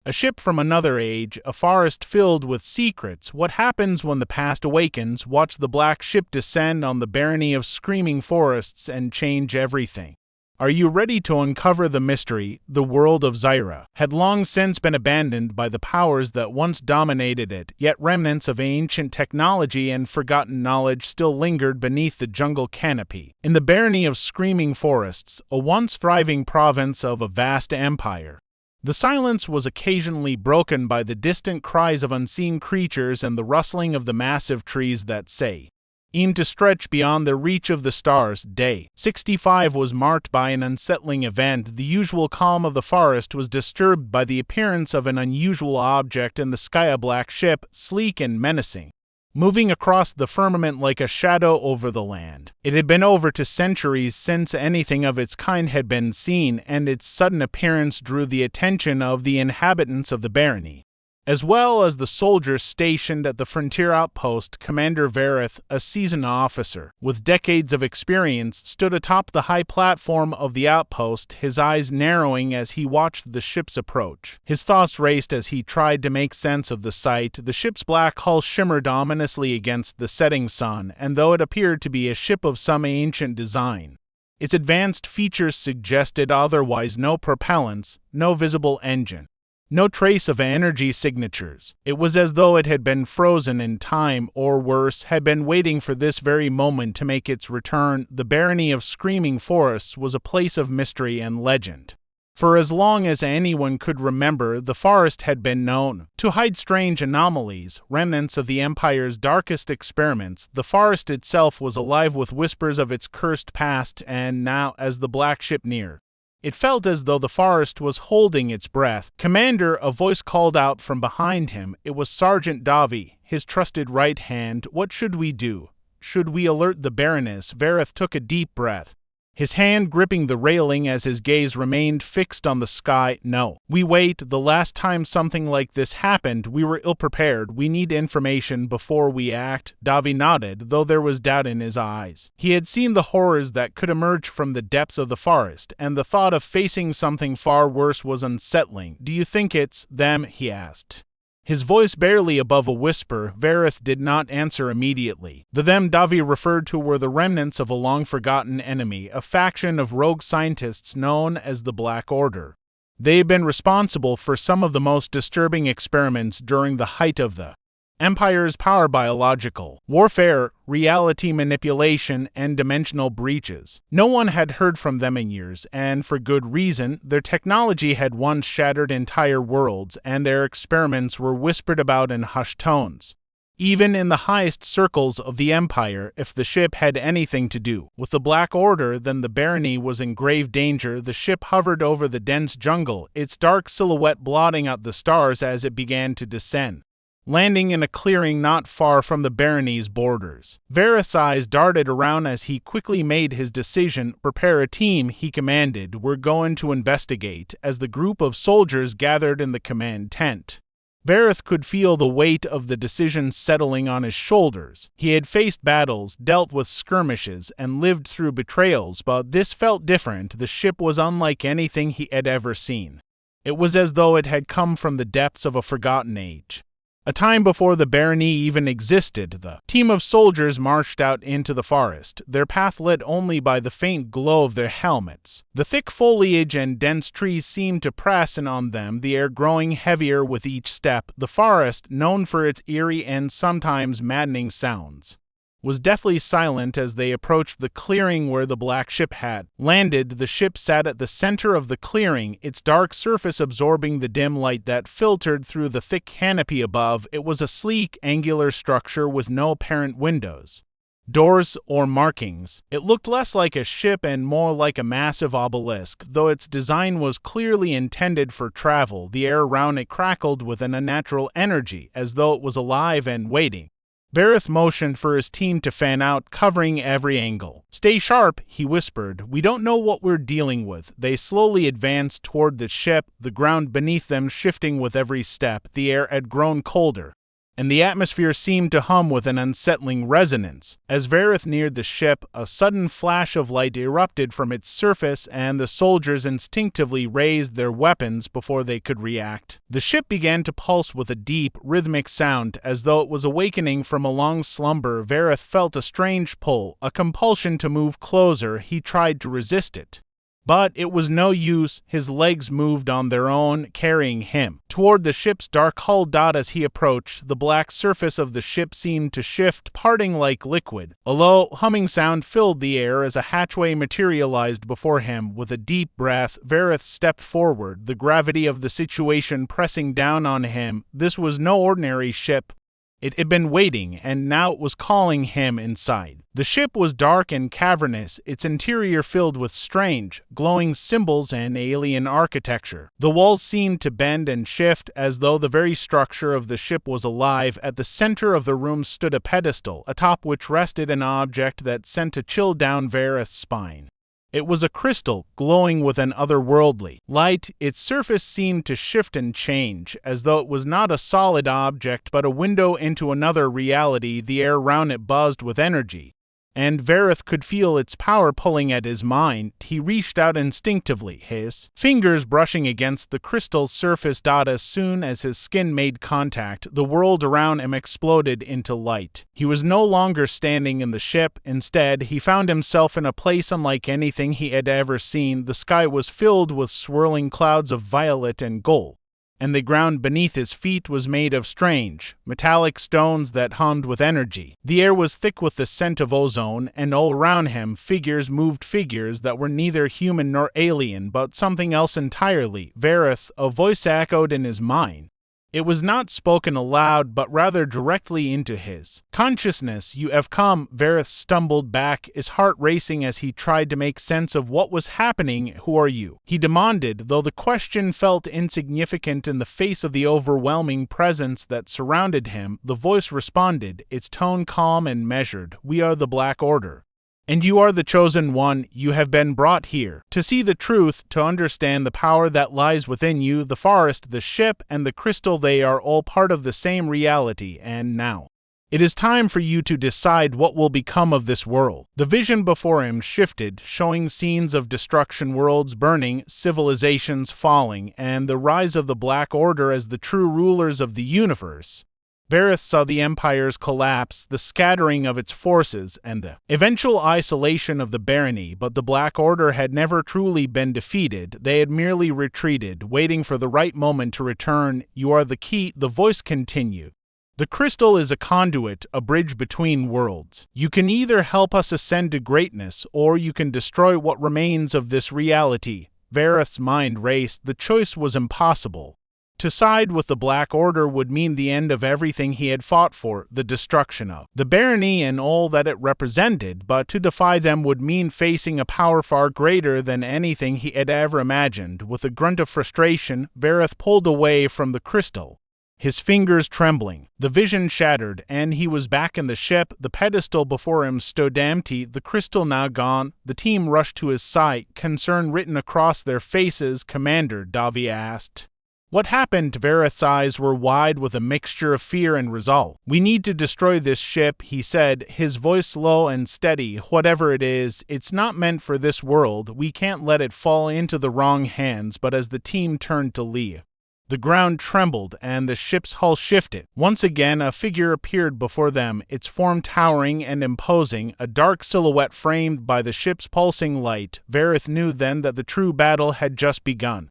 A ship from another age, a forest filled with secrets. What happens when the past awakens? Watch the black ship descend on the Barony of Screaming Forests and change everything. Are you ready to uncover the mystery? The world of Zyra had long since been abandoned by the powers that once dominated it, yet remnants of ancient technology and forgotten knowledge still lingered beneath the jungle canopy. In the Barony of Screaming Forests, a once thriving province of a vast empire, the silence was occasionally broken by the distant cries of unseen creatures and the rustling of the massive trees that seemed to stretch beyond the reach of the stars. Day 65 was marked by an unsettling event. The usual calm of the forest was disturbed by the appearance of an unusual object in the sky, a black ship, sleek and menacing, moving across the firmament like a shadow over the land. It had been over 2 centuries since anything of its kind had been seen, and its sudden appearance drew the attention of the inhabitants of the barony, as well as the soldiers stationed at the frontier outpost. Commander Vareth, a seasoned officer with decades of experience, stood atop the high platform of the outpost, his eyes narrowing as he watched the ship's approach. His thoughts raced as he tried to make sense of the sight. The ship's black hull shimmered ominously against the setting sun, and though it appeared to be a ship of some ancient design, its advanced features suggested otherwise. No propellants, no visible engine, no trace of energy signatures. It was as though it had been frozen in time, or worse, had been waiting for this very moment to make its return. The Barony of Screaming Forests was a place of mystery and legend. For as long as anyone could remember, the forest had been known to hide strange anomalies, remnants of the Empire's darkest experiments. The forest itself was alive with whispers of its cursed past, and now, as the black ship neared, it felt as though the forest was holding its breath. "Commander," a voice called out from behind him. It was Sergeant Davi, his trusted right hand. "What should we do? Should we alert the Baroness?" Vareth took a deep breath, his hand gripping the railing as his gaze remained fixed on the sky. "No. We wait. The last time something like this happened, we were ill-prepared. We need information before we act." Davi nodded, though there was doubt in his eyes. He had seen the horrors that could emerge from the depths of the forest, and the thought of facing something far worse was unsettling. "Do you think it's them?" he asked, his voice barely above a whisper. Vareth did not answer immediately. The them Davi referred to were the remnants of a long-forgotten enemy, a faction of rogue scientists known as the Black Order. They had been responsible for some of the most disturbing experiments during the height of the Empire's power: biological warfare, reality manipulation, and dimensional breaches. No one had heard from them in years, and for good reason. Their technology had once shattered entire worlds, and their experiments were whispered about in hushed tones, even in the highest circles of the Empire. If the ship had anything to do with the Black Order, then the barony was in grave danger. The ship hovered over the dense jungle, its dark silhouette blotting out the stars as it began to descend, landing in a clearing not far from the barony's borders. Vareth's eyes darted around as he quickly made his decision. "Prepare a team," he commanded. "We're going to investigate." As the group of soldiers gathered in the command tent, Vareth could feel the weight of the decision settling on his shoulders. He had faced battles, dealt with skirmishes, and lived through betrayals, but this felt different. The ship was unlike anything he had ever seen. It was as though it had come from the depths of a forgotten age, a time before the barony even existed. The team of soldiers marched out into the forest, their path lit only by the faint glow of their helmets. The thick foliage and dense trees seemed to press in on them, the air growing heavier with each step. The forest, known for its eerie and sometimes maddening sounds, was deathly silent as they approached the clearing where the black ship had landed. The ship sat at the center of the clearing, its dark surface absorbing the dim light that filtered through the thick canopy above. It was a sleek, angular structure with no apparent windows, doors, or markings. It looked less like a ship and more like a massive obelisk, though its design was clearly intended for travel. The air around it crackled with an unnatural energy, as though it was alive and waiting. Vareth motioned for his team to fan out, covering every angle. "Stay sharp," he whispered. "We don't know what we're dealing with." They slowly advanced toward the ship, the ground beneath them shifting with every step. The air had grown colder, and the atmosphere seemed to hum with an unsettling resonance. As Vareth neared the ship, a sudden flash of light erupted from its surface, and the soldiers instinctively raised their weapons before they could react. The ship began to pulse with a deep, rhythmic sound, as though it was awakening from a long slumber. Vareth felt a strange pull, a compulsion to move closer. He tried to resist it, but it was no use. His legs moved on their own, carrying him toward the ship's dark hull. As he approached, the black surface of the ship seemed to shift, parting like liquid. A low, humming sound filled the air as a hatchway materialized before him. With a deep breath, Vareth stepped forward, the gravity of the situation pressing down on him. This was no ordinary ship. It had been waiting, and now it was calling him inside. The ship was dark and cavernous, its interior filled with strange, glowing symbols and alien architecture. The walls seemed to bend and shift, as though the very structure of the ship was alive. At the center of the room stood a pedestal, atop which rested an object that sent a chill down Vareth's spine. It was a crystal, glowing with an otherworldly light. Its surface seemed to shift and change, as though it was not a solid object but a window into another reality. The air round it buzzed with energy, and Vareth could feel its power pulling at his mind. He reached out instinctively, his fingers brushing against the crystal's surface. As soon as his skin made contact, the world around him exploded into light. He was no longer standing in the ship. Instead, he found himself in a place unlike anything he had ever seen. The sky was filled with swirling clouds of violet and gold, and the ground beneath his feet was made of strange, metallic stones that hummed with energy. The air was thick with the scent of ozone, and all around him figures moved, figures that were neither human nor alien, but something else entirely. Vareth, a voice echoed in his mind. It was not spoken aloud, but rather directly into his consciousness. "You have come." Vareth stumbled back, his heart racing as he tried to make sense of what was happening. "Who are you?" he demanded, though the question felt insignificant in the face of the overwhelming presence that surrounded him. The voice responded, its tone calm and measured. "We are the Black Order, and you are the chosen one. You have been brought here to see the truth, to understand the power that lies within you. The forest, the ship, and the crystal, they are all part of the same reality, and now it is time for you to decide what will become of this world." The vision before him shifted, showing scenes of destruction, worlds burning, civilizations falling, and the rise of the Black Order as the true rulers of the universe. Vareth saw the Empire's collapse, the scattering of its forces, and the eventual isolation of the Barony, but the Black Order had never truly been defeated. They had merely retreated, waiting for the right moment to return. "You are the key," the voice continued. "The crystal is a conduit, a bridge between worlds. You can either help us ascend to greatness, or you can destroy what remains of this reality." Vareth's mind raced. The choice was impossible. To side with the Black Order would mean the end of everything he had fought for, the destruction of the Barony and all that it represented, but to defy them would mean facing a power far greater than anything he had ever imagined. With a grunt of frustration, Vareth pulled away from the crystal, his fingers trembling. The vision shattered, and he was back in the ship. The pedestal before him stood empty, the crystal now gone. The team rushed to his side, concern written across their faces. "Commander," Davi asked, "what happened?" Vareth's eyes were wide with a mixture of fear and resolve. "We need to destroy this ship," he said, his voice low and steady. "Whatever it is, it's not meant for this world. We can't let it fall into the wrong hands." But as the team turned to leave, the ground trembled and the ship's hull shifted. Once again, a figure appeared before them, its form towering and imposing, a dark silhouette framed by the ship's pulsing light. Vareth knew then that the true battle had just begun.